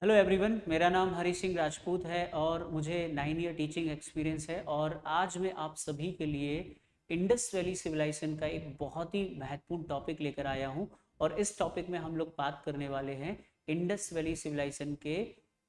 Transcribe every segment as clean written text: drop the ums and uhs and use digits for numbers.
Hello everyone, मेरा नाम हरी सिंह राजपूत है और मुझे 9 ईयर टीचिंग एक्सपीरियंस है। और आज मैं आप सभी के लिए इंडस वैली सिविलाइजेशन का एक बहुत ही महत्वपूर्ण टॉपिक लेकर आया हूं। और इस टॉपिक में हम लोग बात करने वाले हैं इंडस वैली सिविलाइजेशन के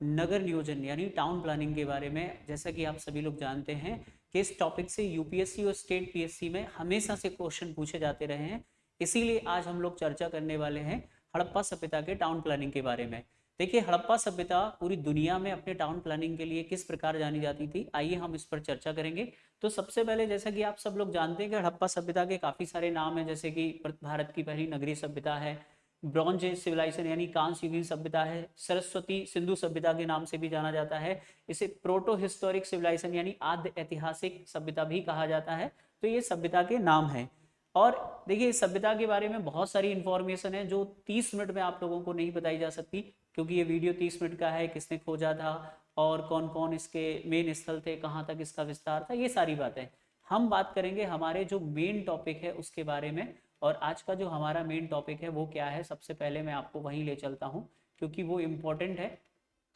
नगर नियोजन यानी टाउन प्लानिंग के बारे में। जैसा कि आप सभी लोग जानते हैं कि इस टॉपिक से यूपीएससी और स्टेट पीएससी में हमेशा से क्वेश्चन पूछे जाते रहे हैं। इसीलिए आज हम लोग चर्चा करने वाले हैं हड़प्पा सभ्यता के टाउन प्लानिंग के बारे में। देखिए, हड़प्पा सभ्यता पूरी दुनिया में अपने टाउन प्लानिंग के लिए किस प्रकार जानी जाती थी, आइए हम इस पर चर्चा करेंगे। तो सबसे पहले, जैसा कि आप सब लोग जानते हैं कि हड़प्पा सभ्यता के काफ़ी सारे नाम हैं, जैसे कि भारत की पहली नगरीय सभ्यता है, ब्रॉन्ज एज सिविलाइजेशन यानी कांस्य युगीन सभ्यता है, सरस्वती सिंधु सभ्यता के नाम से भी जाना जाता है, इसे प्रोटो हिस्टोरिक सिविलाइजेशन यानी आद्य ऐतिहासिक सभ्यता भी कहा जाता है। तो ये सभ्यता के नाम हैं। और देखिए, इस सभ्यता के बारे में बहुत सारी इंफॉर्मेशन है जो 30 मिनट में आप लोगों को नहीं बताई जा सकती, क्योंकि ये वीडियो 30 मिनट का है। किसने खोजा था और कौन कौन इसके मेन स्थल थे, कहाँ तक इसका विस्तार था, ये सारी बातें हम बात करेंगे हमारे जो मेन टॉपिक है उसके बारे में। और आज का जो हमारा मेन टॉपिक है वो क्या है, सबसे पहले मैं आपको वहीं ले चलता हूँ, क्योंकि वो इम्पोर्टेंट है।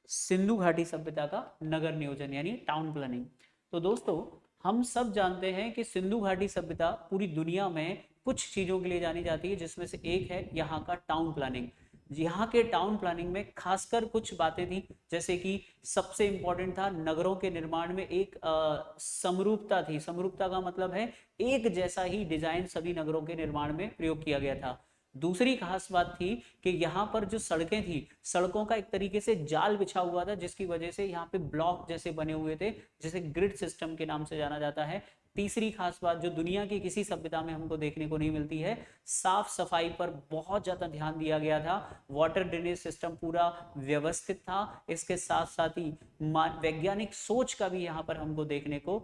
सिंधु घाटी सभ्यता का नगर नियोजन यानी टाउन प्लानिंग। तो दोस्तों, हम सब जानते हैं कि सिंधु घाटी सभ्यता पूरी दुनिया में कुछ चीज़ों के लिए जानी जाती है, जिसमें से एक है यहाँ का टाउन प्लानिंग। यहाँ के टाउन प्लानिंग में खासकर कुछ बातें थी, जैसे कि सबसे इंपॉर्टेंट था नगरों के निर्माण में एक समरूपता थी। समरूपता का मतलब है एक जैसा ही डिजाइन सभी नगरों के निर्माण में प्रयोग किया गया था। दूसरी खास बात थी कि यहाँ पर जो सड़कें थी, सड़कों का एक तरीके से जाल बिछा हुआ था, जिसकी वजह से यहाँ पे ब्लॉक जैसे बने हुए थे, जिसे ग्रिड सिस्टम के नाम से जाना जाता है। तीसरी खास बात जो दुनिया की किसी सभ्यता में हमको देखने को नहीं मिलती है, साफ सफाई पर बहुत ज्यादा ध्यान दिया गया था। वाटर ड्रेनेज सिस्टम पूरा व्यवस्थित था। इसके साथ साथ ही वैज्ञानिक सोच का भी यहाँ पर हमको देखने को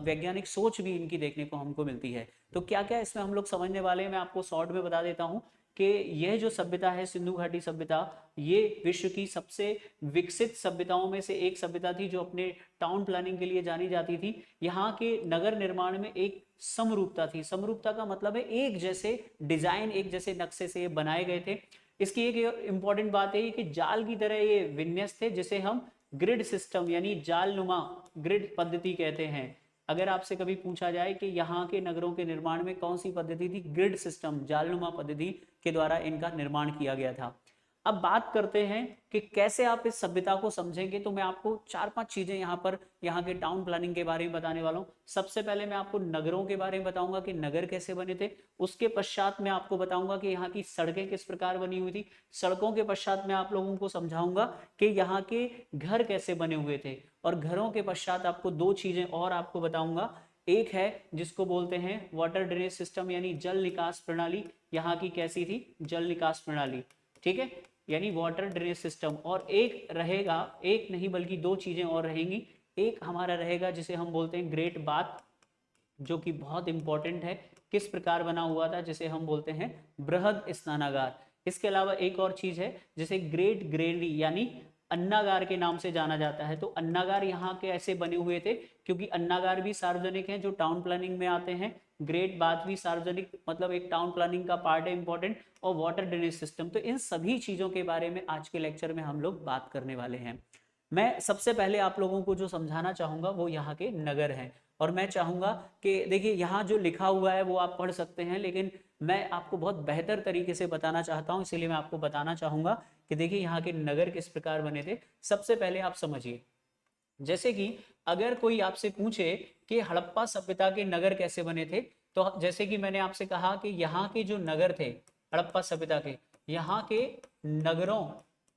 वैज्ञानिक सोच भी इनकी देखने को हमको मिलती है। तो क्या क्या इसमें हम लोग समझने वाले हैं, मैं आपको शॉर्ट में बता देता हूँ कि यह जो सभ्यता है सिंधु घाटी सभ्यता, ये विश्व की सबसे विकसित सभ्यताओं में से एक सभ्यता थी, जो अपने टाउन प्लानिंग के लिए जानी जाती थी। यहाँ के नगर निर्माण में एक समरूपता थी। समरूपता का मतलब है एक जैसे डिजाइन, एक जैसे नक्शे से ये बनाए गए थे। इसकी एक इंपॉर्टेंट बात है कि जाल की तरह ये विन्यास थे, जिसे हम ग्रिड सिस्टम यानी जालनुमा ग्रिड पद्धति कहते हैं। अगर आपसे कभी पूछा जाए कि यहाँ के नगरों के निर्माण में कौन सी पद्धति थी, ग्रिड सिस्टम जालनुमा पद्धति के द्वारा इनका निर्माण किया गया था। अब बात करते हैं कि कैसे आप इस सभ्यता को समझेंगे। तो मैं आपको चार पांच चीजें यहाँ पर यहाँ के टाउन प्लानिंग के बारे में बताने वाला हूँ। सबसे पहले मैं आपको नगरों के बारे में बताऊंगा कि नगर कैसे बने थे। उसके पश्चात मैं आपको बताऊंगा कि यहाँ की सड़कें किस प्रकार बनी हुई थी। सड़कों के पश्चात मैं आप लोगों को समझाऊंगा कि यहाँ के घर कैसे बने हुए थे। और घरों के पश्चात आपको दो चीजें और आपको बताऊंगा। एक है जिसको बोलते हैं वाटर ड्रेनेज सिस्टम यानी जल निकास प्रणाली। यहाँ की कैसी थी जल निकास प्रणाली, ठीक है, यानी वाटर ड्रेनेज सिस्टम। और एक रहेगा, एक नहीं बल्कि दो चीजें और रहेंगी। एक हमारा रहेगा जिसे हम बोलते हैं ग्रेट बाथ, जो कि बहुत इंपॉर्टेंट है। किस प्रकार बना हुआ था, जिसे हम बोलते हैं बृहद स्नानागार। इसके अलावा एक और चीज है जिसे ग्रेट ग्रेनरी यानी अन्नागार के नाम से जाना जाता है। तो अन्नागार यहाँ के ऐसे बने हुए थे, क्योंकि अन्नागार भी सार्वजनिक हैं जो टाउन प्लानिंग में आते हैं। ग्रेट बाथ भी सार्वजनिक, मतलब एक टाउन प्लानिंग का पार्ट है इंपॉर्टेंट। और वाटर ड्रेनेज सिस्टम, तो इन सभी चीजों के बारे में आज के लेक्चर में हम लोग बात करने वाले हैं। मैं सबसे पहले आप लोगों को जो समझाना चाहूंगा वो यहाँ के नगर हैं। और मैं चाहूंगा कि देखिए, यहाँ जो लिखा हुआ है वो आप पढ़ सकते हैं, लेकिन मैं आपको बहुत बेहतर तरीके से बताना चाहता हूँ, इसीलिए मैं आपको बताना चाहूंगा कि देखिए यहाँ के नगर किस प्रकार बने थे। सबसे पहले आप समझिए, जैसे कि अगर कोई आपसे पूछे कि हड़प्पा सभ्यता के नगर कैसे बने थे, तो जैसे कि मैंने आपसे कहा कि यहाँ के जो नगर थे हड़प्पा सभ्यता के, यहाँ के नगरों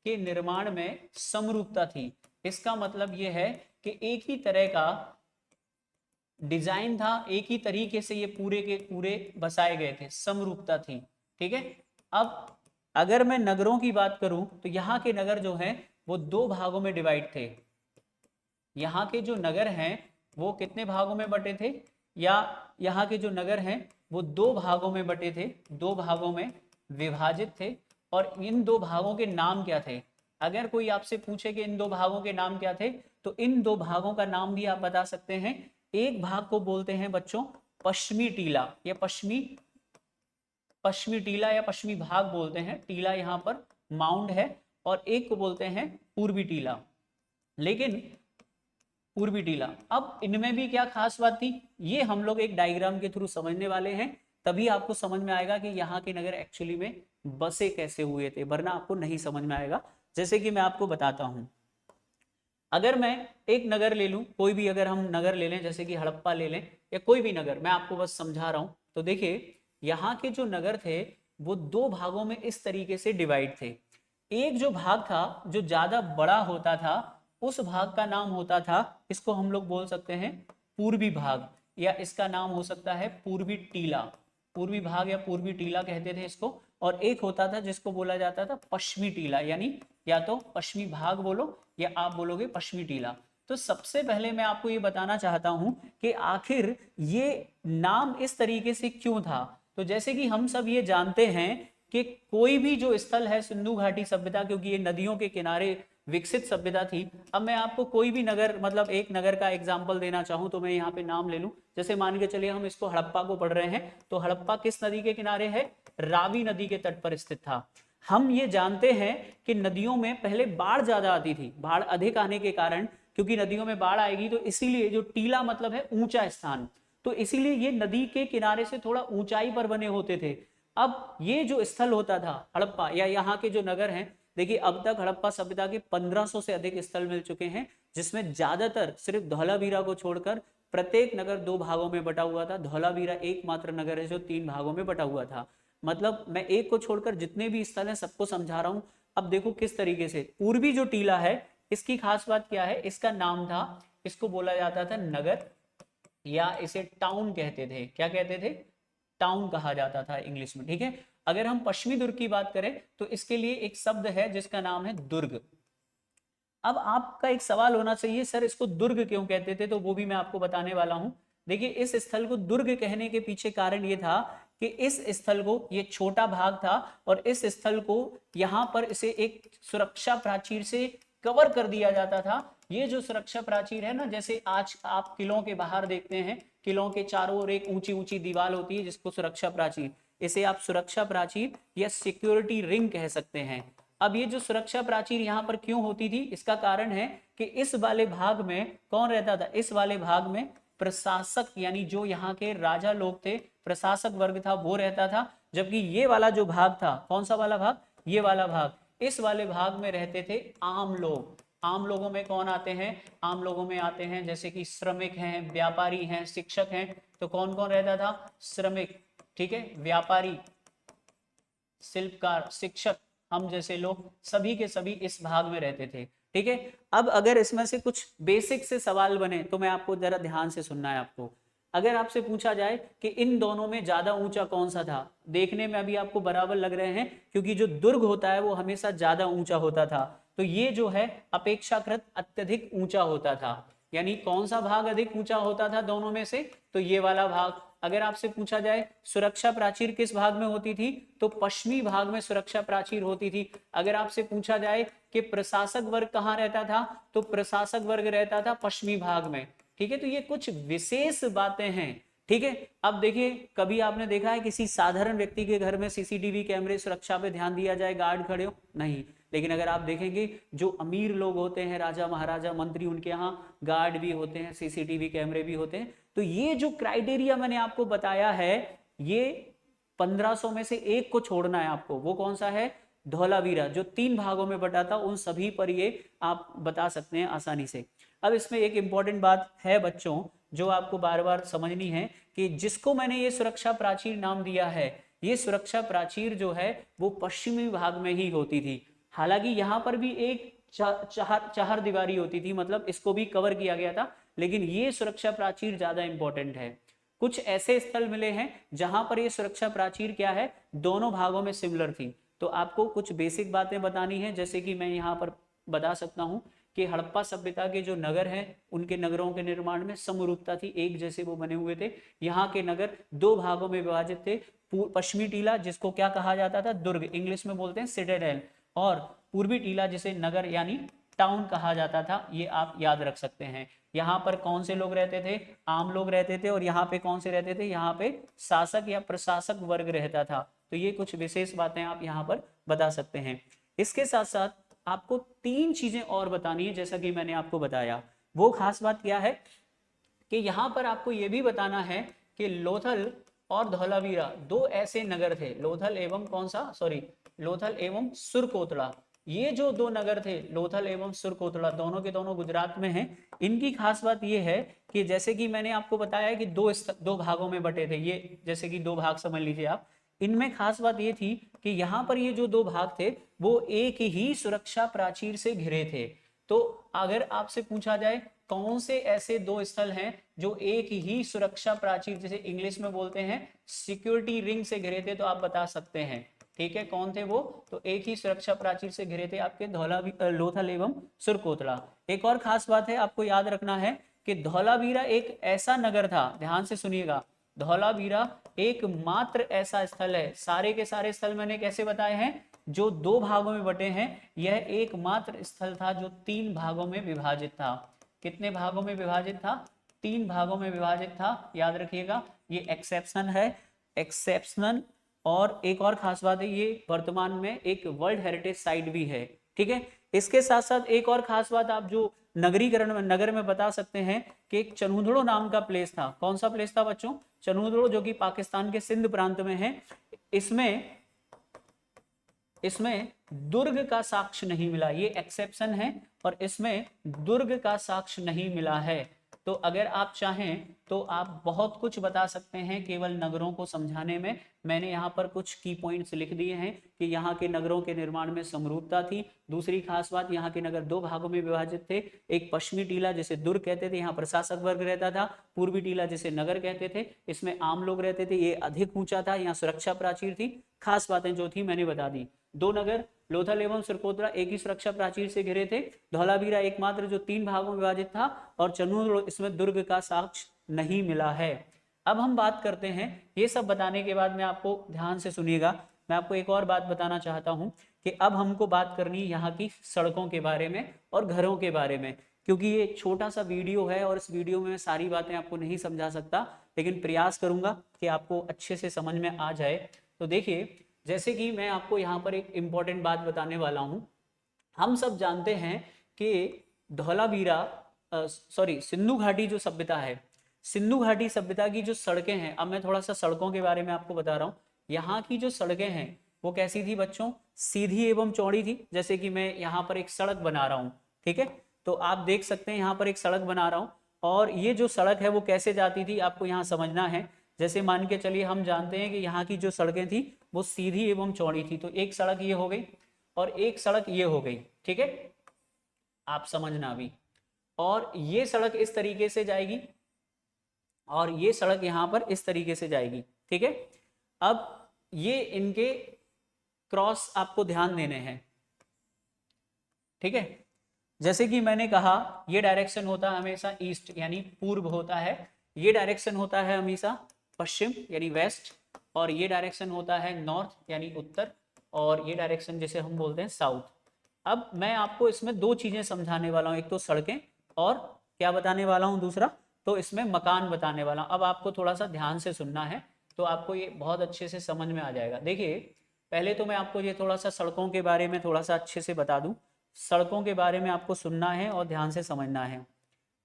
के निर्माण में समरूपता थी। इसका मतलब यह है कि एक ही तरह का डिजाइन था, एक ही तरीके से ये पूरे के पूरे बसाए गए थे, समरूपता थी, ठीक है। अब अगर मैं नगरों की बात करूं तो यहाँ के नगर जो हैं वो दो भागों में डिवाइड थे। यहाँ के जो नगर हैं वो कितने भागों में बटे थे, या यहाँ के जो नगर हैं वो दो भागों में बटे थे, दो भागों में विभाजित थे। और इन दो भागों के नाम क्या थे, अगर कोई आपसे पूछे कि इन दो भागों के नाम क्या थे, तो इन दो भागों का नाम भी आप बता सकते हैं। एक भाग को बोलते हैं बच्चों पश्चिमी टीला, या पश्चिमी पश्चिमी टीला या पश्चिमी भाग बोलते हैं। टीला यहाँ पर माउंड है। और एक को बोलते हैं पूर्वी टीला। लेकिन पूर्वी टीला, अब इनमें भी क्या खास बात थी, ये हम लोग एक डायग्राम के थ्रू समझने वाले हैं, तभी आपको समझ में आएगा कि यहाँ के नगर एक्चुअली में बसे कैसे हुए थे, वरना आपको नहीं समझ में आएगा। जैसे कि मैं आपको बताता हूँ, अगर मैं एक नगर ले लूं, कोई भी अगर हम नगर ले लें, जैसे कि हड़प्पा ले लें या कोई भी नगर, मैं आपको बस समझा रहा हूं, तो देखिए यहाँ के जो नगर थे वो दो भागों में इस तरीके से डिवाइड थे। एक जो भाग था जो ज्यादा बड़ा होता था, उस भाग का नाम होता था, इसको हम लोग बोल सकते हैं पूर्वी भाग, या इसका नाम हो सकता है पूर्वी टीला। पूर्वी भाग या पूर्वी टीला कहते थे इसको। और एक होता था जिसको बोला जाता था पश्चिमी टीला, यानी या तो पश्चिमी भाग बोलो या आप बोलोगे पश्चिमी टीला। तो सबसे पहले मैं आपको ये बताना चाहता हूं कि आखिर ये नाम इस तरीके से क्यों था। तो जैसे कि हम सब ये जानते हैं कि कोई भी जो स्थल है सिंधु घाटी सभ्यता, क्योंकि ये नदियों के किनारे विकसित सभ्यता थी। अब मैं आपको कोई भी नगर, मतलब एक नगर का एग्जाम्पल देना चाहूं तो मैं यहाँ पे नाम ले लूं, जैसे मान के चलिए हम इसको हड़प्पा को पढ़ रहे हैं, तो हड़प्पा किस नदी के किनारे है, रावी नदी के तट पर स्थित था। हम ये जानते हैं कि नदियों में पहले बाढ़ ज्यादा आती थी, बाढ़ अधिक आने के कारण, क्योंकि नदियों में बाढ़ आएगी तो इसीलिए जो टीला मतलब है ऊंचा स्थान, तो इसीलिए ये नदी के किनारे से थोड़ा ऊंचाई पर बने होते थे। अब ये जो स्थल होता था हड़प्पा या यहाँ के जो नगर हैं, देखिए अब तक हड़प्पा सभ्यता के 1500 से अधिक स्थल मिल चुके हैं, जिसमें ज्यादातर सिर्फ धौलावीरा को छोड़कर प्रत्येक नगर दो भागों में बटा हुआ था। धौलावीरा एकमात्र नगर है जो 3 भागों में बटा हुआ था। मतलब मैं एक को छोड़कर जितने भी स्थल हैं सबको समझा रहा हूं। अब देखो किस तरीके से पूर्वी जो टीला है, इसकी खास बात क्या है, इसका नाम था, इसको बोला जाता था नगर, या इसे टाउन कहते थे। क्या कहते थे, टाउन कहा जाता था इंग्लिश में, ठीक है। अगर हम पश्चिमी दुर्ग की बात करें तो इसके लिए एक शब्द है जिसका नाम है दुर्ग। अब आपका एक सवाल होना चाहिए, सर इसको दुर्ग क्यों कहते थे, तो वो भी मैं आपको बताने वाला हूं। देखिए इस स्थल को दुर्ग कहने के पीछे कारण ये था कि इस स्थल को, ये छोटा भाग था और इस स्थल को यहां पर इसे एक सुरक्षा प्राचीर से कवर कर दिया जाता था। ये जो सुरक्षा प्राचीर है ना, जैसे आज आप किलों के बाहर देखते हैं, किलों के चारों ओर एक ऊंची ऊंची दीवार होती है जिसको सुरक्षा प्राचीर, इसे आप सुरक्षा प्राचीर या सिक्योरिटी रिंग कह सकते हैं। अब ये जो सुरक्षा प्राचीर यहाँ पर क्यों होती थी, इसका कारण है कि इस वाले भाग में कौन रहता था, इस वाले भाग में प्रशासक, यानी जो यहाँ के राजा लोग थे, प्रशासक वर्ग था, वो रहता था। जबकि ये वाला जो भाग था, कौन सा वाला भाग, ये वाला भाग, इस वाले भाग में रहते थे आम लोग। आम लोगों में कौन आते हैं, आम लोगों में आते हैं जैसे कि श्रमिक हैं, व्यापारी हैं, शिक्षक हैं। तो कौन कौन रहता था, श्रमिक, ठीक है, व्यापारी, शिल्पकार, शिक्षक, हम जैसे लोग सभी के सभी इस भाग में रहते थे, ठीक है। अब अगर इसमें से कुछ बेसिक से सवाल बने तो मैं आपको जरा ध्यान से सुनना है आपको। अगर आपसे पूछा जाए कि इन दोनों में ज्यादा ऊंचा कौन सा था, देखने में अभी आपको बराबर लग रहे हैं, क्योंकि जो दुर्ग होता है वो हमेशा ज्यादा ऊंचा होता था, तो ये जो है अपेक्षाकृत अत्यधिक ऊंचा होता था। यानी कौन सा भाग अधिक ऊंचा होता था दोनों में से, तो ये वाला भाग। अगर आपसे पूछा जाए सुरक्षा प्राचीर किस भाग में होती थी, तो पश्चिमी भाग में सुरक्षा प्राचीर होती थी। अगर आपसे पूछा जाए कि प्रशासक वर्ग कहाँ रहता था, तो प्रशासक वर्ग रहता था पश्चिमी भाग में, ठीक है। तो ये कुछ विशेष बातें हैं, ठीक है। अब देखिए कभी आपने देखा है किसी साधारण व्यक्ति के घर में सीसीटीवी कैमरे सुरक्षा पे ध्यान दिया जाए, गार्ड खड़े हो, नहीं। लेकिन अगर आप देखेंगे जो अमीर लोग होते हैं, राजा महाराजा मंत्री, उनके यहाँ गार्ड भी होते हैं, सीसीटीवी कैमरे भी होते हैं। तो ये जो क्राइटेरिया मैंने आपको बताया है, ये 1500 में से एक को छोड़ना है आपको। वो कौन सा है, धौलावीरा, जो 3 भागों में बटा था, उन सभी पर ये आप बता सकते हैं आसानी से। अब इसमें एक इंपॉर्टेंट बात है बच्चों, जो आपको बार बार समझनी है, कि जिसको मैंने ये सुरक्षा प्राचीर नाम दिया है, ये सुरक्षा प्राचीर जो है वो पश्चिमी भाग में ही होती थी। हालांकि यहाँ पर भी एक चार दीवारी होती थी, मतलब इसको भी कवर किया गया था, लेकिन ये सुरक्षा प्राचीर ज्यादा इंपॉर्टेंट है। कुछ ऐसे स्थल मिले हैं जहां पर ये सुरक्षा प्राचीर क्या है, दोनों भागों में सिमिलर थी। तो आपको कुछ बेसिक बातें बतानी है, जैसे कि मैं यहाँ पर बता सकता हूँ कि हड़प्पा सभ्यता के जो नगर हैं, उनके नगरों के निर्माण में समरूपता थी, एक जैसे वो बने हुए थे। यहाँ के नगर 2 भागों में विभाजित थे, पश्चिमी टीला जिसको क्या कहा जाता था, दुर्ग, इंग्लिश में बोलते हैं सिटाडेल, और पूर्वी टीला जिसे नगर यानी टाउन कहा जाता था। ये आप याद रख सकते हैं। यहाँ पर कौन से लोग रहते थे, आम लोग रहते थे, और यहाँ पे कौन से रहते थे, यहाँ पे शासक या प्रशासक वर्ग रहता था। तो ये कुछ विशेष बातें आप यहाँ पर बता सकते हैं। इसके साथ साथ आपको 3 चीजें और बतानी है, जैसा कि मैंने आपको बताया। वो खास बात क्या है कि यहाँ पर आपको ये भी बताना है कि लोथल और धौलावीरा दो ऐसे नगर थे, लोथल एवं कौन सा, सॉरी, लोथल एवं सुरकोतड़ा। ये जो दो नगर थे, लोथल एवं सुरकोतड़ा, दोनों के दोनों गुजरात में हैं। इनकी खास बात ये है कि जैसे कि मैंने आपको बताया कि दो भागों में बटे थे ये, जैसे कि 2 भाग समझ लीजिए आप। इनमें खास बात ये थी कि यहाँ पर ये जो 2 भाग थे वो एक ही सुरक्षा प्राचीर से घिरे थे। तो अगर आपसे पूछा जाए कौन से ऐसे 2 स्थल हैं जो एक ही सुरक्षा प्राचीर, जैसे इंग्लिश में बोलते हैं सिक्योरिटी रिंग से घिरे थे, तो आप बता सकते हैं। ठीक है, कौन थे वो? तो एक ही सुरक्षा प्राचीर से घिरे थे आपके लोथल एवं सुरकोतड़ा। एक और खास बात है, आपको याद रखना है कि धौलावीरा एक ऐसा नगर था, ध्यान से सुनिएगा, धौलावीरा एकमात्र ऐसा स्थल है, सारे के सारे स्थल मैंने कैसे बताए हैं, जो 2 भागों में बटे हैं, यह एकमात्र स्थल था जो 3 भागों में विभाजित था। कितने भागों में विभाजित था? 3 भागों में विभाजित था, याद रखिएगा। ये एक्सेप्शन है, एक्सेप्शनल। और एक और खास बात है, ये वर्तमान में एक वर्ल्ड हेरिटेज साइट भी है। ठीक है, इसके साथ साथ एक और खास बात आप जो नगरीकरण में, नगर में बता सकते हैं कि एक चनूदड़ो नाम का प्लेस था। कौन सा प्लेस था बच्चों? चनूदड़ो, जो कि पाकिस्तान के सिंध प्रांत में है। इसमें दुर्ग का साक्ष्य नहीं मिला, ये एक्सेप्शन है, और इसमें दुर्ग का साक्ष्य नहीं मिला है। तो अगर आप चाहें तो आप बहुत कुछ बता सकते हैं केवल नगरों को समझाने में। मैंने यहाँ पर कुछ की पॉइंट्स लिख दिए हैं कि यहाँ के नगरों के निर्माण में समरूपता थी। दूसरी खास बात, यहाँ के नगर 2 भागों में विभाजित थे, एक पश्चिमी टीला जिसे दुर्ग कहते थे, यहाँ प्रशासक वर्ग रहता था, पूर्वी टीला जिसे नगर कहते थे, इसमें आम लोग रहते थे, ये अधिक ऊंचा था, यहाँ सुरक्षा प्राचीर थी। खास बातें जो थी मैंने बता दी। 2 नगर लोथल एवं सुरकोतड़ा एक ही सुरक्षा प्राचीर से घिरे थे, धौलावीरा एकमात्र जो 3 भागों में विभाजित था, और चनूदड़ो, इसमें दुर्ग का साक्ष्य नहीं मिला है। अब हम बात करते हैं, ये सब बताने के बाद में आपको ध्यान से सुनिएगा, मैं आपको एक और बात बताना चाहता हूं कि अब हमको बात करनी है यहाँ की सड़कों के बारे में और घरों के बारे में, क्योंकि ये छोटा सा वीडियो है और इस वीडियो में मैं सारी बातें आपको नहीं समझा सकता, लेकिन प्रयास करूंगा कि आपको अच्छे से समझ में आ जाए। तो देखिए, जैसे कि मैं आपको यहाँ पर एक इंपॉर्टेंट बात बताने वाला हूँ। हम सब जानते हैं कि धौलावीरा, सॉरी, सिंधु घाटी जो सभ्यता है, सिंधु घाटी सभ्यता की जो सड़कें हैं, अब मैं थोड़ा सा सड़कों के बारे में आपको बता रहा हूँ। यहाँ की जो सड़कें हैं वो कैसी थी बच्चों? सीधी एवं चौड़ी थी। जैसे कि मैं यहाँ पर एक सड़क बना रहा हूँ, ठीक है, तो आप देख सकते हैं यहाँ पर एक सड़क बना रहा हूँ, और ये जो सड़क है वो कैसे जाती थी आपको यहाँ समझना है। जैसे मान के चलिए, हम जानते हैं कि यहाँ की जो सड़कें थी वो सीधी एवं चौड़ी थी, तो एक सड़क ये हो गई और एक सड़क ये हो गई, ठीक है, आप समझना अभी। और ये सड़क इस तरीके से जाएगी और ये सड़क यहाँ पर इस तरीके से जाएगी, ठीक है। अब ये इनके क्रॉस आपको ध्यान देने हैं, ठीक है। जैसे कि मैंने कहा, ये डायरेक्शन होता है हमेशा ईस्ट यानी पूर्व होता है, ये डायरेक्शन होता है हमेशा पश्चिम यानी वेस्ट, और ये डायरेक्शन होता है नॉर्थ यानी उत्तर, और ये डायरेक्शन जिसे हम बोलते हैं साउथ। अब मैं आपको इसमें 2 चीजें समझाने वाला हूँ, एक तो सड़कें और क्या बताने वाला हूँ दूसरा, तो इसमें मकान बताने वाला हूँ। अब आपको थोड़ा सा ध्यान से सुनना है तो आपको ये बहुत अच्छे से समझ में आ जाएगा। देखिए, पहले तो मैं आपको ये थोड़ा सा सड़कों के बारे में थोड़ा सा अच्छे से बता दूं। सड़कों के बारे में आपको सुनना है और ध्यान से समझना है।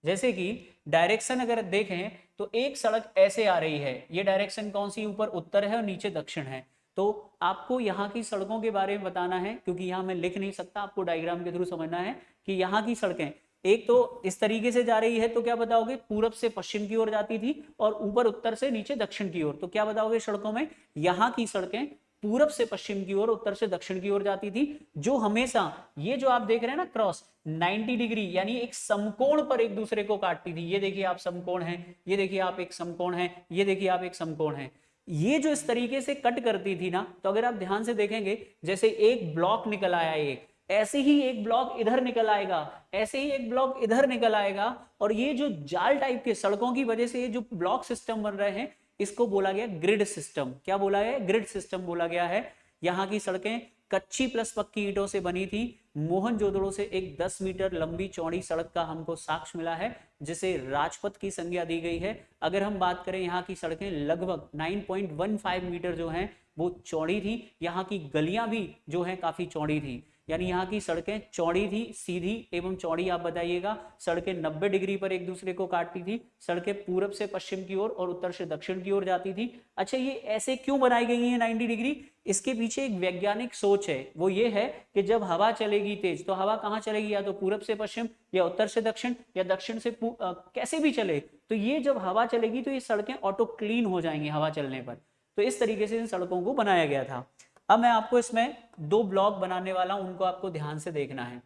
जैसे कि डायरेक्शन अगर देखें तो एक सड़क ऐसे आ रही है, ये डायरेक्शन कौन सी? ऊपर उत्तर है और नीचे दक्षिण है। तो आपको यहाँ की सड़कों के बारे में बताना है, क्योंकि यहाँ मैं लिख नहीं सकता, आपको डायग्राम के थ्रू समझना है कि यहाँ की सड़कें एक तो इस तरीके से जा रही है, तो क्या बताओगे? पूरब से पश्चिम की ओर जाती थी और ऊपर उत्तर से नीचे दक्षिण की ओर, तो क्या बताओगे सड़कों में? यहाँ की सड़कें पूरब से पश्चिम की ओर, उत्तर से दक्षिण की ओर जाती थी, जो हमेशा ये जो आप देख रहे हैं ना क्रॉस 90 डिग्री यानी एक समकोण पर एक दूसरे को काटती थी। ये देखिए आप समकोण हैं, ये देखिए आप एक समकोण हैं, ये देखिए आप एक समकोण हैं। ये जो इस तरीके से कट करती थी ना, तो अगर आप ध्यान से देखेंगे, जैसे एक ब्लॉक निकल आया, एक ऐसे ही एक ब्लॉक इधर निकल आएगा, ऐसे ही एक ब्लॉक इधर निकल आएगा, और ये जो जाल टाइप के सड़कों की वजह से ये जो ब्लॉक सिस्टम बन रहे हैं, इसको बोला गया ग्रिड सिस्टम। क्या बोला गया? ग्रिड सिस्टम बोला गया है। यहाँ की सड़कें कच्ची प्लस पक्की ईंटों से बनी थी। मोहनजोदड़ो से एक 10 मीटर लंबी चौड़ी सड़क का हमको साक्ष्य मिला है, जिसे राजपथ की संज्ञा दी गई है। अगर हम बात करें, यहाँ की सड़कें लगभग 9.15 मीटर जो हैं वो चौड़ी थी। यहाँ की गलियां भी जो हैं काफी चौड़ी थी। यानी यहाँ की सड़कें चौड़ी थी, सीधी एवं चौड़ी, आप बताइएगा। सड़कें 90 डिग्री पर एक दूसरे को काटती थी, सड़कें पूरब से पश्चिम की ओर और उत्तर से दक्षिण की ओर जाती थी। अच्छा, ये ऐसे क्यों बनाई गई है 90 डिग्री? इसके पीछे एक वैज्ञानिक सोच है, वो ये है कि जब हवा चलेगी तेज तो हवा कहाँ चलेगी, या तो पूरब से पश्चिम या उत्तर से दक्षिण या दक्षिण से कैसे भी चले, तो ये जब हवा चलेगी तो ये सड़कें ऑटो क्लीन हो जाएंगी हवा चलने पर। तो इस तरीके से इन सड़कों को बनाया गया था। अब मैं आपको इसमें 2 ब्लॉक बनाने वाला हूं, उनको आपको ध्यान से देखना है।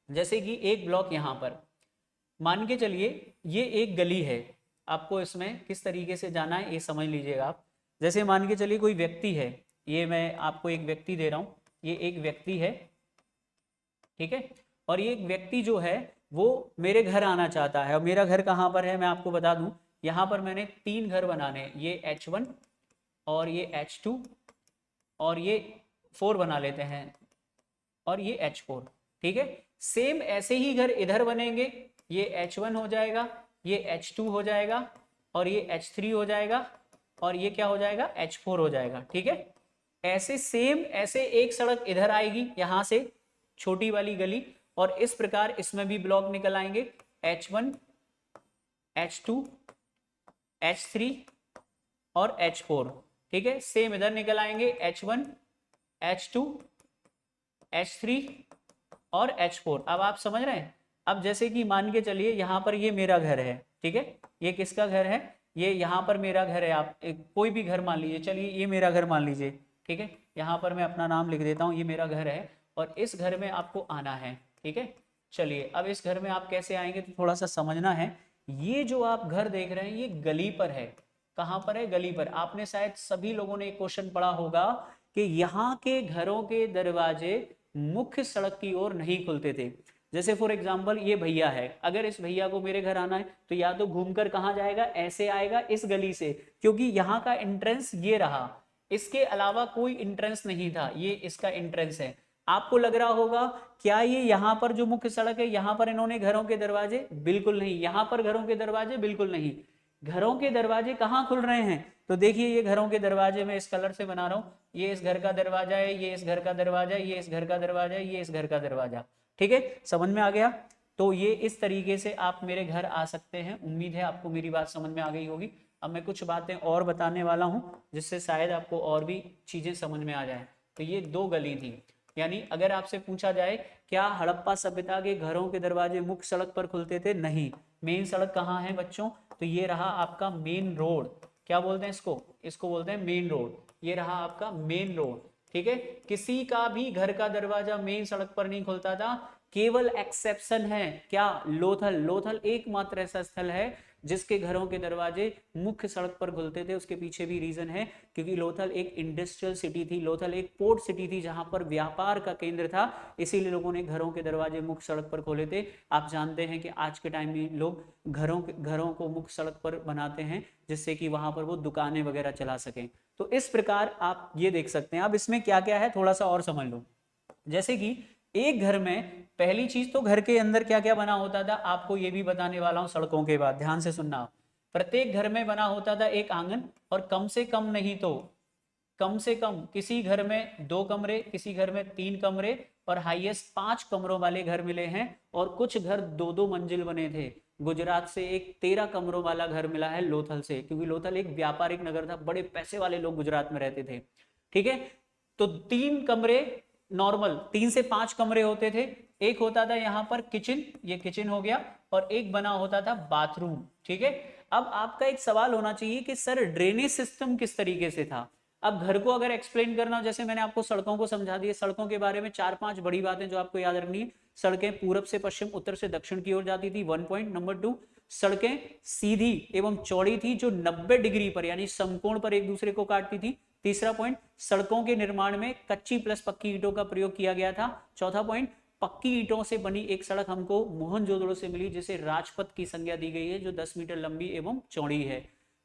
जैसे कि एक ब्लॉक यहां पर मान के चलिए, ये एक गली है, आपको इसमें किस तरीके से जाना है ये समझ लीजिएगा आप। जैसे मान के चलिए कोई व्यक्ति है, ये मैं आपको एक व्यक्ति दे रहा हूं, ये एक व्यक्ति है, ठीक है। और ये एक व्यक्ति जो है वो मेरे घर आना चाहता है, और मेरा घर कहाँ पर है मैं आपको बता दूं। यहाँ पर मैंने 3 घर बनाने हैं, ये H1 और ये H2 और ये 4 बना लेते हैं, और ये H4, ठीक है। सेम ऐसे ही घर इधर बनेंगे, ये H1 हो जाएगा, ये H2 हो जाएगा, और ये H3 हो जाएगा, और ये क्या हो जाएगा, H4 हो जाएगा, ठीक है। ऐसे सेम ऐसे एक सड़क इधर आएगी यहाँ से, छोटी वाली गली, और इस प्रकार इसमें भी ब्लॉक निकल आएंगे, H1, H2, H3 और H4, ठीक है। सेम इधर निकल आएंगे, H1, H2, H3 और H4। अब आप समझ रहे हैं। अब जैसे कि मान के चलिए यहाँ पर ये मेरा घर है, ठीक है, ये किसका घर है, ये यहाँ पर मेरा घर है। आप कोई भी घर मान लीजिए, चलिए ये मेरा घर मान लीजिए, ठीक है। यहाँ पर मैं अपना नाम लिख देता हूँ, ये मेरा घर है, और इस घर में आपको आना है, ठीक है। चलिए अब इस घर में आप कैसे आएंगे तो थोड़ा सा समझना है। ये जो आप घर देख रहे हैं ये गली पर है, कहाँ पर है, गली पर। आपने शायद सभी लोगों ने एक क्वेश्चन पढ़ा होगा कि यहाँ के घरों के दरवाजे मुख्य सड़क की ओर नहीं खुलते थे। जैसे फॉर एग्जाम्पल ये भैया है, अगर इस भैया को मेरे घर आना है तो या तो घूमकर कहाँ जाएगा, ऐसे आएगा इस गली से, क्योंकि यहाँ का एंट्रेंस ये रहा, इसके अलावा कोई एंट्रेंस नहीं था, ये इसका एंट्रेंस है। आपको लग रहा होगा क्या ये यहाँ पर जो मुख्य सड़क है यहाँ पर इन्होंने घरों के दरवाजे, बिल्कुल नहीं, यहाँ पर घरों के दरवाजे बिल्कुल नहीं। घरों के दरवाजे कहाँ खुल रहे हैं, तो देखिए ये घरों के दरवाजे मैं इस कलर से बना रहा हूँ, ये इस घर का दरवाजा है, ये इस घर का दरवाजा है, ये इस घर का दरवाजा है, ये इस घर का दरवाजा, ठीक है, समझ में आ गया। तो ये इस तरीके से आप मेरे घर आ सकते हैं। उम्मीद है आपको मेरी बात समझ में आ गई होगी। अब मैं कुछ बातें और बताने वाला हूँ जिससे शायद आपको और भी चीजें समझ में आ जाए। तो ये 2 गली थी, यानी अगर आपसे पूछा जाए क्या हड़प्पा सभ्यता के घरों के दरवाजे मुख्य सड़क पर खुलते थे, नहीं। मेन सड़क कहाँ है बच्चों, तो ये रहा आपका मेन रोड, क्या बोलते हैं इसको, इसको बोलते हैं मेन रोड। ये रहा आपका मेन रोड, ठीक है। किसी का भी घर का दरवाजा मेन सड़क पर नहीं खुलता था, केवल एक्सेप्शन है क्या, लोथल। लोथल एकमात्र ऐसा स्थल है जिसके घरों के दरवाजे मुख्य सड़क पर खुलते थे। उसके पीछे भी रीजन है, क्योंकि लोथल एक इंडस्ट्रियल सिटी थी, लोथल एक पोर्ट सिटी थी जहां पर व्यापार का केंद्र था, इसीलिए लोगों ने घरों के दरवाजे मुख्य सड़क पर खोले थे। आप जानते हैं कि आज के टाइम में लोग घरों को मुख्य सड़क पर बनाते हैं जिससे कि वहां पर वो दुकानें वगैरह चला सकें। तो इस प्रकार आप ये देख सकते हैं। अब इसमें क्या क्या है थोड़ा सा और समझ लो। जैसे कि एक घर में पहली चीज तो घर के अंदर क्या क्या बना होता था, आपको ये भी बताने वाला हूं सड़कों के बाद, ध्यान से सुनना। प्रत्येक घर में बना होता था एक आंगन, और कम से कम नहीं तो कम से कम किसी घर में 2 कमरे, किसी घर में 3 कमरे, और हाईएस्ट 5 कमरों वाले घर मिले हैं। और कुछ घर 2-2 मंजिल बने थे। गुजरात से एक 13 कमरों वाला घर मिला है लोथल से, क्योंकि लोथल एक व्यापारिक नगर था, बड़े पैसे वाले लोग गुजरात में रहते थे, ठीक है। तो 3 कमरे नॉर्मल, 3 से 5 कमरे होते थे। एक होता था यहाँ पर किचन, ये किचन हो गया, और एक बना होता था बाथरूम, ठीक है। अब आपका एक सवाल होना चाहिए कि सर ड्रेनेज सिस्टम किस तरीके से था। अब घर को अगर एक्सप्लेन करना, जैसे मैंने आपको सड़कों को समझा दिया, सड़कों के बारे में 4-5 बड़ी बातें जो आपको याद रखनी है। सड़कें पूरब से पश्चिम, उत्तर से दक्षिण की ओर जाती थी, 1 पॉइंट। नंबर 2, सड़कें सीधी एवं चौड़ी थी जो 90 डिग्री पर यानी समकोण पर एक दूसरे को काटती थी। तीसरा पॉइंट, सड़कों के निर्माण में कच्ची प्लस पक्की ईंटों का प्रयोग किया गया था। चौथा पॉइंट, पक्की ईंटों से बनी एक सड़क हमको मोहनजोदड़ो से मिली जिसे राजपथ की संज्ञा दी गई है, जो 10 मीटर लंबी एवं चौड़ी है।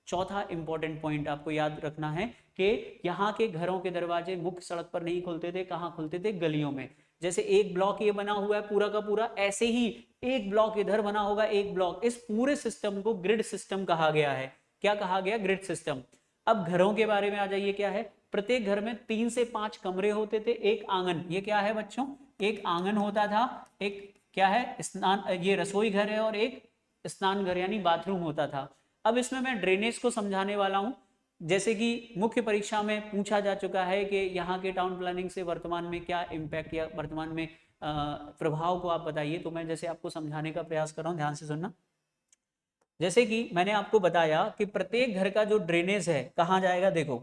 चौथा इंपॉर्टेंट पॉइंट आपको याद रखना है कि यहाँ के घरों के दरवाजे मुख्य सड़क पर नहीं खुलते थे, कहाँ खुलते थे, गलियों में। जैसे एक ब्लॉक ये बना हुआ है पूरा का पूरा, ऐसे ही एक ब्लॉक इधर बना होगा, एक ब्लॉक। इस पूरे सिस्टम को ग्रिड सिस्टम कहा गया है। क्या कहा गया, ग्रिड सिस्टम। अब घरों के बारे में आ जाइए, क्या है, प्रत्येक घर में 3 से 5 कमरे होते थे, एक आंगन। ये क्या है बच्चों, एक आंगन होता था, एक क्या है स्नान, ये रसोई घर है, और एक स्नान घर यानी बाथरूम होता था। अब इसमें मैं ड्रेनेज को समझाने वाला हूँ। जैसे कि मुख्य परीक्षा में पूछा जा चुका है कि यहाँ के टाउन प्लानिंग से वर्तमान में क्या इम्पैक्ट या वर्तमान में प्रभाव को आप बताइए। तो मैं जैसे आपको समझाने का प्रयास कर रहा हूँ, ध्यान से सुनना। जैसे कि मैंने आपको बताया कि प्रत्येक घर का जो ड्रेनेज है कहाँ जाएगा, देखो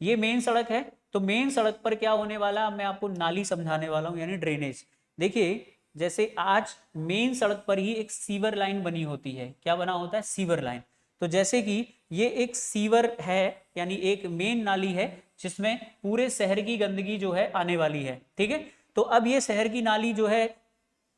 ये मेन सड़क है, तो मेन सड़क पर क्या होने वाला, मैं आपको नाली समझाने वाला हूँ यानी ड्रेनेज। देखिए जैसे आज मेन सड़क पर ही एक सीवर लाइन बनी होती है, क्या बना होता है, सीवर लाइन। तो जैसे कि ये एक सीवर है यानी एक मेन नाली है जिसमें पूरे शहर की गंदगी जो है आने वाली है, ठीक है। तो अब ये शहर की नाली जो है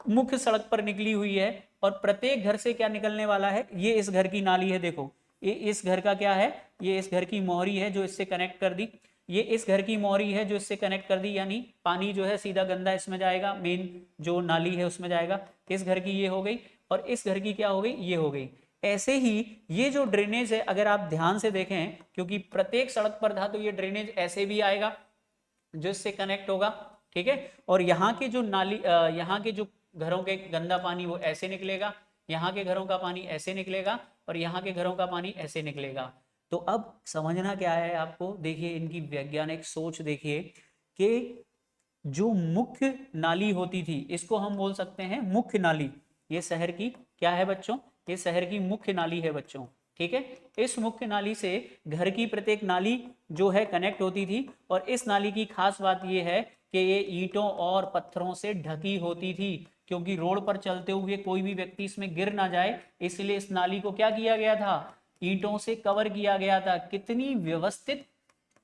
मुख्य सड़क पर निकली हुई है, और प्रत्येक घर से क्या निकलने वाला है, ये इस घर की नाली है, देखो ये इस घर का क्या है, ये इस घर की मोहरी है जो इससे कनेक्ट कर दी, ये इस घर की मोहरी है जो इससे कनेक्ट कर दी, यानी पानी जो है सीधा गंदा इसमें जाएगा, मेन जो नाली है उसमें जाएगा। इस घर की ये हो गई, और इस घर की क्या हो गई, ये हो गई। ऐसे ही ये जो ड्रेनेज है अगर आप ध्यान से देखें, क्योंकि प्रत्येक सड़क पर था, तो ये ड्रेनेज ऐसे भी आएगा जो इससे कनेक्ट होगा, ठीक है। और यहाँ के जो नाली यहाँ के जो घरों के गंदा पानी वो ऐसे निकलेगा, यहाँ के घरों का पानी ऐसे निकलेगा, और यहाँ के घरों का पानी ऐसे निकलेगा। तो अब समझना क्या है आपको, देखिए इनकी वैज्ञानिक सोच देखिए कि जो मुख्य नाली होती थी इसको हम बोल सकते हैं मुख्य नाली। ये शहर की क्या है बच्चों, ये शहर की मुख्य नाली है बच्चों, ठीक है। इस मुख्य नाली से घर की प्रत्येक नाली जो है कनेक्ट होती थी, और इस नाली की खास बात यह है कि ये ईंटों और पत्थरों से ढकी होती थी, क्योंकि रोड पर चलते हुए कोई भी व्यक्ति इसमें गिर ना जाए, इसलिए इस नाली को क्या किया गया था, ईंटों से कवर किया गया था। कितनी व्यवस्थित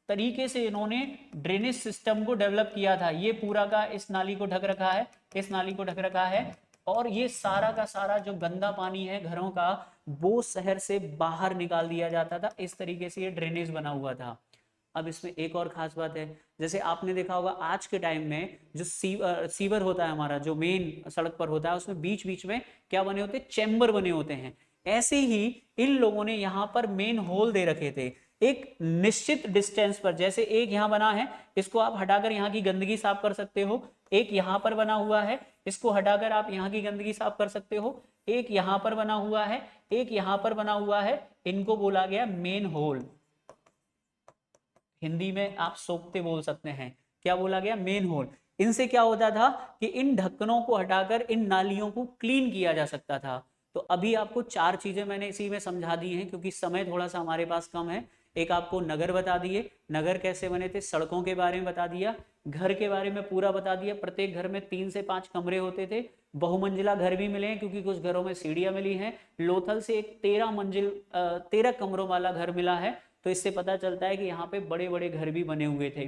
तरीके से इन्होंने ड्रेनेज सिस्टम को डेवलप किया था। ये पूरा का इस नाली को ढक रखा है, इस नाली को ढक रखा है, और ये सारा का सारा जो गंदा पानी है घरों का वो शहर से बाहर निकाल दिया जाता था। इस तरीके से ये ड्रेनेज बना हुआ था। अब इसमें एक और खास बात है, जैसे आपने देखा होगा आज के टाइम में जो सीवर होता है हमारा, जो मेन सड़क पर होता है, उसमें बीच बीच में क्या बने होते हैं, चैम्बर बने होते हैं। ऐसे ही इन लोगों ने यहाँ पर मेन होल दे रखे थे एक निश्चित डिस्टेंस पर। जैसे एक यहाँ बना है, इसको आप हटाकर यहाँ की गंदगी साफ कर सकते हो। एक यहाँ पर बना हुआ है, इसको हटाकर आप यहाँ की गंदगी साफ कर सकते हो। एक यहाँ पर बना हुआ है, एक यहाँ पर बना हुआ है, इनको बोला गया मेन होल। हिंदी में आप सोखते बोल सकते हैं। क्या बोला गया, मेन होल। इनसे क्या होता था कि इन ढक्कनों को हटाकर इन नालियों को क्लीन किया जा सकता था। तो अभी आपको चार चीजें मैंने इसी में समझा दी हैं, क्योंकि समय थोड़ा सा हमारे पास कम है। एक आपको नगर बता दिए, नगर कैसे बने थे, सड़कों के बारे में बता दिया, घर के बारे में पूरा बता दिया। प्रत्येक घर में 3 से 5 कमरे होते थे। बहुमंजिला घर भी मिले हैं, क्योंकि कुछ घरों में सीढ़ियां मिली हैं। लोथल से एक 13 कमरों वाला घर मिला है। तो इससे पता चलता है कि यहाँ पे बड़े बड़े घर भी बने हुए थे।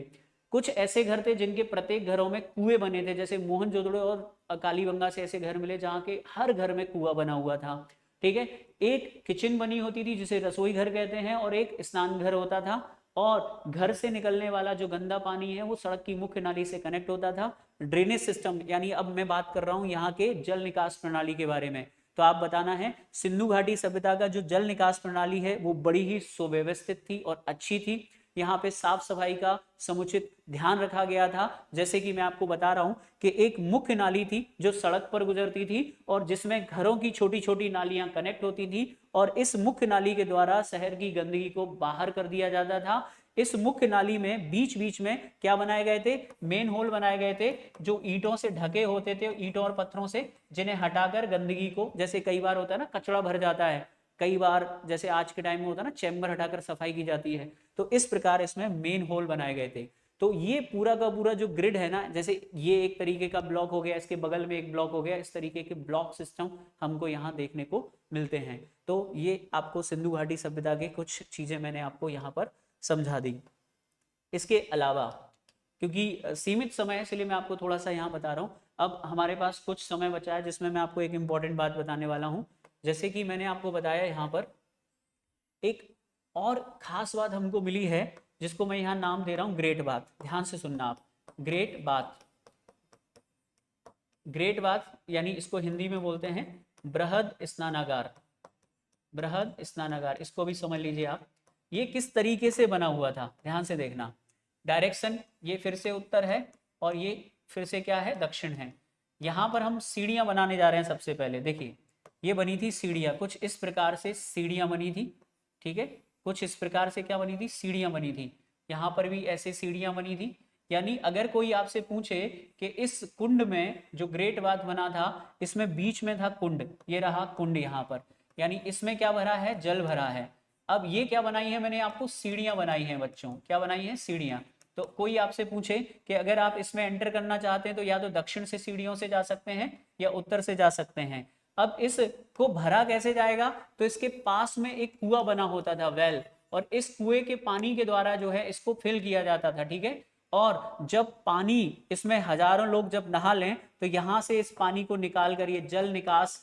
कुछ ऐसे घर थे जिनके प्रत्येक घरों में कुएं बने थे, जैसे मोहनजोदड़ो और कालीबंगा से ऐसे घर मिले जहाँ के हर घर में कुआं बना हुआ था, ठीक है। एक किचन बनी होती थी जिसे रसोई घर कहते हैं, और एक स्नान घर होता था। और घर से निकलने वाला जो गंदा पानी है वो सड़क की मुख्य नाली से कनेक्ट होता था। ड्रेनेज सिस्टम, यानी अब मैं बात कर रहा हूँ यहाँ के जल निकास प्रणाली के बारे में। तो आप बताना है, सिंधु घाटी सभ्यता का जो जल निकास प्रणाली है वो बड़ी ही सुव्यवस्थित थी और अच्छी थी। यहाँ पे साफ सफाई का समुचित ध्यान रखा गया था। जैसे कि मैं आपको बता रहा हूँ कि एक मुख्य नाली थी जो सड़क पर गुजरती थी, और जिसमें घरों की छोटी छोटी नालियां कनेक्ट होती थी, और इस मुख्य नाली के द्वारा शहर की गंदगी को बाहर कर दिया जाता था। इस मुख्य नाली में बीच बीच में क्या बनाए गए थे, मेन होल बनाए गए थे, जो ईंटों से ढके होते थे, ईंटों और पत्थरों से, जिन्हें हटाकर गंदगी को, जैसे कई बार होता है ना कचरा भर जाता है, कई बार जैसे आज के टाइम में होता है ना चैम्बर हटाकर सफाई की जाती है, तो इस प्रकार इसमें मेन होल बनाए गए थे। तो ये पूरा का पूरा जो ग्रिड है ना, जैसे ये एक तरीके का ब्लॉक हो गया, इसके बगल में एक ब्लॉक हो गया, इस तरीके के ब्लॉक सिस्टम हमको यहाँ देखने को मिलते हैं। तो ये आपको सिंधु घाटी सभ्यता के कुछ चीजें मैंने आपको यहाँ पर समझा दी। इसके अलावा, क्योंकि सीमित समय है इसलिए मैं आपको थोड़ा सा यहाँ बता रहा हूँ। अब हमारे पास कुछ समय बचा है जिसमें मैं आपको एक इम्पॉर्टेंट बात बताने वाला हूँ। जैसे कि मैंने आपको बताया, यहाँ पर एक और खास बात हमको मिली है जिसको मैं यहाँ नाम दे रहा हूँ ग्रेट बाथ। ध्यान से सुनना आप, ग्रेट बाथ। ग्रेट बाथ यानी इसको हिंदी में बोलते हैं बृहद स्नानागार। बृहद स्नानागार, इसको भी समझ लीजिए आप। ये किस तरीके से बना हुआ था, ध्यान से देखना। डायरेक्शन ये फिर से उत्तर है, और ये फिर से क्या है, दक्षिण है। यहाँ पर हम सीढ़ियाँ बनाने जा रहे हैं। सबसे पहले देखिए, ये बनी थी सीढ़ियाँ, कुछ इस प्रकार से सीढ़ियाँ बनी थी, ठीक है, कुछ इस प्रकार से क्या बनी थी, सीढ़ियाँ बनी थी। यहाँ पर भी ऐसे सीढ़ियाँ बनी थी। यानी अगर कोई आपसे पूछे कि इस कुंड में जो ग्रेट बाथ बना था, इसमें बीच में था कुंड, ये रहा कुंड यहाँ पर, यानी इसमें क्या भरा है, जल भरा है। अब ये क्या बनाई है मैंने आपको, सीढ़ियाँ बनाई हैं बच्चों, क्या बनाई हैं, सीढ़ियाँ। तो कोई आपसे पूछे कि अगर आप इसमें एंटर करना चाहते हैं तो या तो दक्षिण से सीढ़ियों से जा सकते हैं या उत्तर से जा सकते हैं। अब इसको भरा कैसे जाएगा, तो इसके पास में एक कुआं बना होता था, वेल, और इस कुएं के पानी के द्वारा जो है इसको फिल किया जाता था, ठीक है। और जब पानी इसमें हजारों लोग जब नहा लें तो यहाँ से इस पानी को निकाल कर, ये जल निकास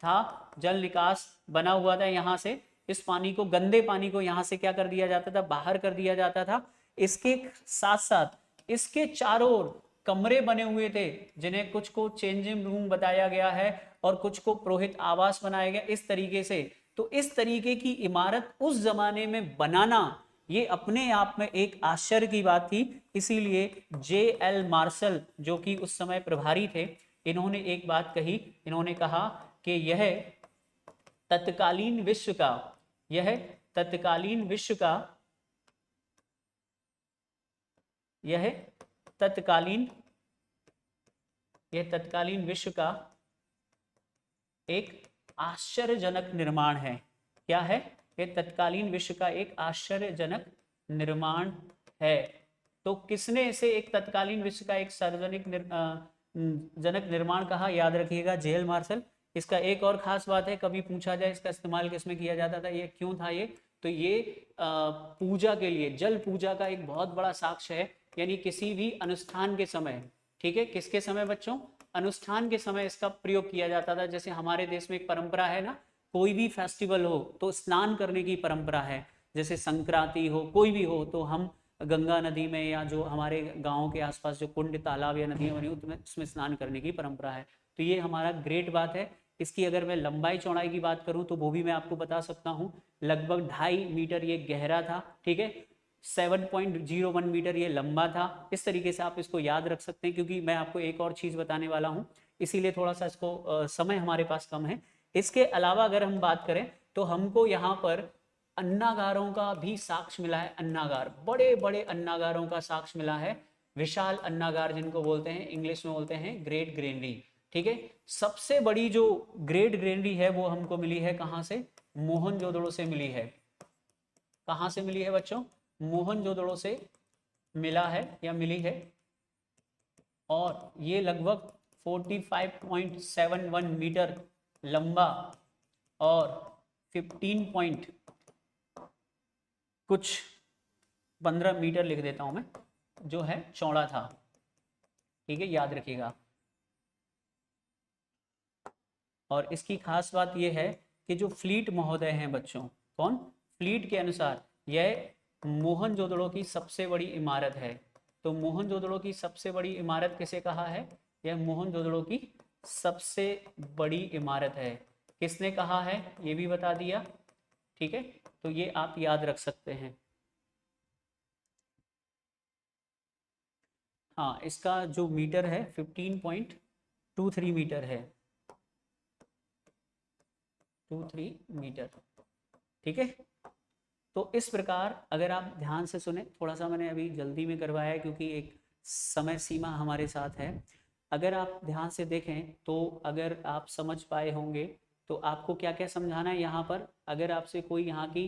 था, जल निकास बना हुआ था, यहाँ से इस पानी को, गंदे पानी को यहाँ से क्या कर दिया जाता था, बाहर कर दिया जाता था। इसके साथ साथ इसके चारों ओर कमरे बने हुए थे, जिन्हें कुछ को चेंजिंग रूम बताया गया है और कुछ को पुरोहित आवास बनाया गया, इस तरीके से। तो इस तरीके की इमारत उस जमाने में बनाना, ये अपने आप में एक आश्चर्य की बात थी। इसीलिए J.L. मार्शल, जो कि उस समय प्रभारी थे, इन्होंने एक बात कही, इन्होंने कहा कि तत्कालीन विश्व का यह तत्कालीन विश्व का यह तत्कालीन यह तत्कालीन विश्व का एक आश्चर्यजनक निर्माण है। क्या है, यह तत्कालीन विश्व का एक आश्चर्यजनक निर्माण है। तो किसने इसे एक तत्कालीन विश्व का एक सार्वजनिक जनक निर्माण कहा, याद रखिएगा, J.L. मार्शल। इसका एक और खास बात है, कभी पूछा जाए इसका इस्तेमाल किसमें किया जाता था, ये क्यों था ये, तो ये पूजा के लिए, जल पूजा का एक बहुत बड़ा साक्ष्य है। यानी किसी भी अनुष्ठान के समय, ठीक है, किसके समय बच्चों, अनुष्ठान के समय इसका प्रयोग किया जाता था। जैसे हमारे देश में एक परंपरा है ना, कोई भी फेस्टिवल हो तो स्नान करने की परंपरा है। जैसे संक्रांति हो, कोई भी हो, तो हम गंगा नदी में या जो हमारे गाँव के आसपास जो कुंड, तालाब या नदियाँ बनी उसमें स्नान करने की परंपरा है। तो ये हमारा ग्रेट बात है। इसकी अगर मैं लंबाई चौड़ाई की बात करूं तो वो भी मैं आपको बता सकता हूं, लगभग 2.5 मीटर ये गहरा था, ठीक है, 7.01 मीटर ये लंबा था। इस तरीके से आप इसको याद रख सकते हैं, क्योंकि मैं आपको एक और चीज़ बताने वाला हूँ, इसीलिए थोड़ा सा इसको समय हमारे पास कम है। इसके अलावा अगर हम बात करें तो हमको यहाँ पर अन्नागारों का भी साक्ष्य मिला है। अन्नागार, बड़े बड़े अन्नागारों का साक्ष्य मिला है, विशाल अन्नागार जिनको बोलते हैं, इंग्लिश में बोलते हैं ग्रेट ग्रेनरी, ठीक है। सबसे बड़ी जो ग्रेट ग्रेनरी है वो हमको मिली है कहाँ से, मोहनजोदड़ो से मिली है। कहाँ से मिली है बच्चों, मोहनजोदड़ो से मिला है या मिली है। और ये लगभग 45.71 मीटर लंबा और 15 पॉइंट कुछ 15 मीटर लिख देता हूं मैं, जो है चौड़ा था, ठीक है, याद रखिएगा। और इसकी खास बात यह है कि जो फ्लीट महोदय हैं बच्चों, कौन, फ्लीट के अनुसार यह मोहनजोदड़ो की सबसे बड़ी इमारत है। तो मोहनजोदड़ो की सबसे बड़ी इमारत किसे कहा है, यह मोहनजोदड़ो की सबसे बड़ी इमारत है। किसने कहा है ये भी बता दिया, ठीक है, तो ये आप याद रख सकते हैं। हाँ, इसका जो मीटर है 15.23 मीटर है, 23 मीटर, ठीक है। तो इस प्रकार अगर आप ध्यान से सुने, थोड़ा सा मैंने अभी जल्दी में करवाया है क्योंकि एक समय सीमा हमारे साथ है। अगर आप ध्यान से देखें तो अगर आप समझ पाए होंगे तो आपको क्या क्या समझाना है यहाँ पर। अगर आपसे कोई यहाँ की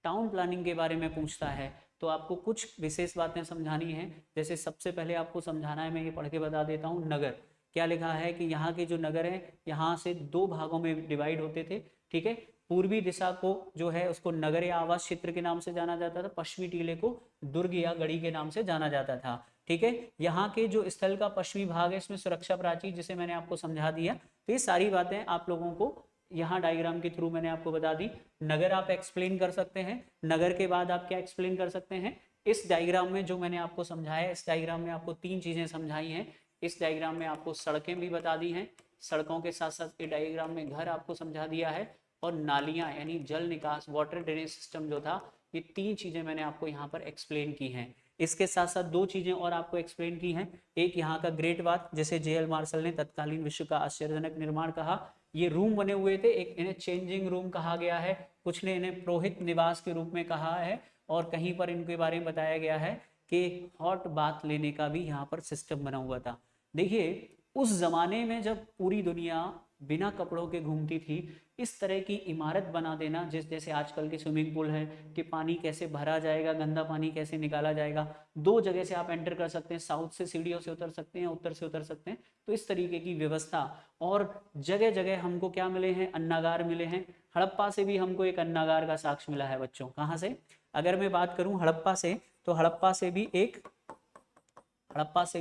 टाउन प्लानिंग के बारे में पूछता है तो आपको कुछ विशेष बातें समझानी है। जैसे सबसे पहले आपको समझाना है, मैं ये पढ़ के बता देता हूँ, नगर। क्या लिखा है कि यहाँ के जो नगर हैं यहाँ से 2 भागों में डिवाइड होते थे, ठीक है। पूर्वी दिशा को जो है उसको नगर या आवास क्षेत्र के नाम से जाना जाता था, पश्चिमी टीले को दुर्ग या गढ़ी के नाम से जाना जाता था, ठीक है। यहाँ के जो स्थल का पश्चिमी भाग है इसमें सुरक्षा प्राचीर, जिसे मैंने आपको समझा दिया। तो ये सारी बातें आप लोगों को यहाँ डायग्राम के थ्रू मैंने आपको बता दी। नगर आप एक्सप्लेन कर सकते हैं, नगर के बाद आप क्या एक्सप्लेन कर सकते हैं, इस डायग्राम में जो मैंने आपको समझाया, इस डायग्राम में आपको 3 चीजें समझाई हैं। इस डायग्राम में आपको सड़कें भी बता दी हैं, सड़कों के साथ साथ ये डायग्राम में घर आपको समझा दिया है, और नालियाँ यानी जल निकास, वाटर ड्रेनेज सिस्टम जो था, ये 3 चीज़ें मैंने आपको यहाँ पर एक्सप्लेन की हैं। इसके साथ साथ दो चीजें और आपको एक्सप्लेन की हैं। एक यहाँ का ग्रेट बात, जैसे जेएल मार्शल ने तत्कालीन विश्व का आश्चर्यजनक निर्माण कहा। ये रूम बने हुए थे, एक इन्हें चेंजिंग रूम कहा गया है, कुछ ने इन्हें पुरोहित निवास के रूप में कहा है, और कहीं पर इनके बारे में बताया गया है कि हॉट बाथ लेने का भी यहाँ पर सिस्टम बना हुआ था। देखिए उस जमाने में जब पूरी दुनिया बिना कपड़ों के घूमती थी, इस तरह की इमारत बना देना, जैसे आजकल के स्विमिंग पूल है कि पानी कैसे भरा जाएगा, गंदा पानी कैसे निकाला जाएगा, दो जगह से आप एंटर कर सकते हैं, साउथ से सीढ़ियों से उतर सकते हैं, उत्तर से उतर सकते हैं, तो इस तरीके की व्यवस्था। और जगह जगह हमको क्या मिले हैं, अन्नागार मिले हैं। हड़प्पा से भी हमको एक अन्नागार का साक्ष्य मिला है बच्चों। कहाँ से? अगर मैं बात करूं हड़प्पा से, तो हड़प्पा से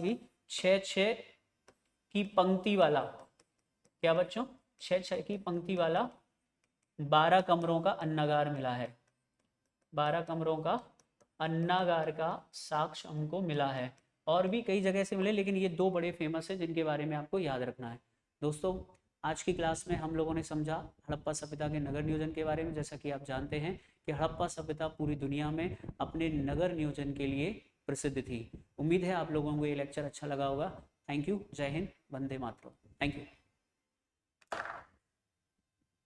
भी छः छः की पंक्ति वाला, क्या बच्चों, छः छः की पंक्ति वाला 12 कमरों का अन्नागार मिला है। 12 कमरों का अन्नागार का साक्ष्य हमको मिला है। और भी कई जगह से मिले, लेकिन ये दो बड़े फेमस है जिनके बारे में आपको याद रखना है। दोस्तों आज की क्लास में हम लोगों ने समझा हड़प्पा सभ्यता के नगर नियोजन के बारे में। जैसा कि आप जानते हैं कि हड़प्पा सभ्यता पूरी दुनिया में अपने नगर नियोजन के लिए प्रसिद्ध थी। उम्मीद है आप लोगों को ये लेक्चर अच्छा लगा होगा। Thank you. जय हिंद, वंदे मातरम। Thank you.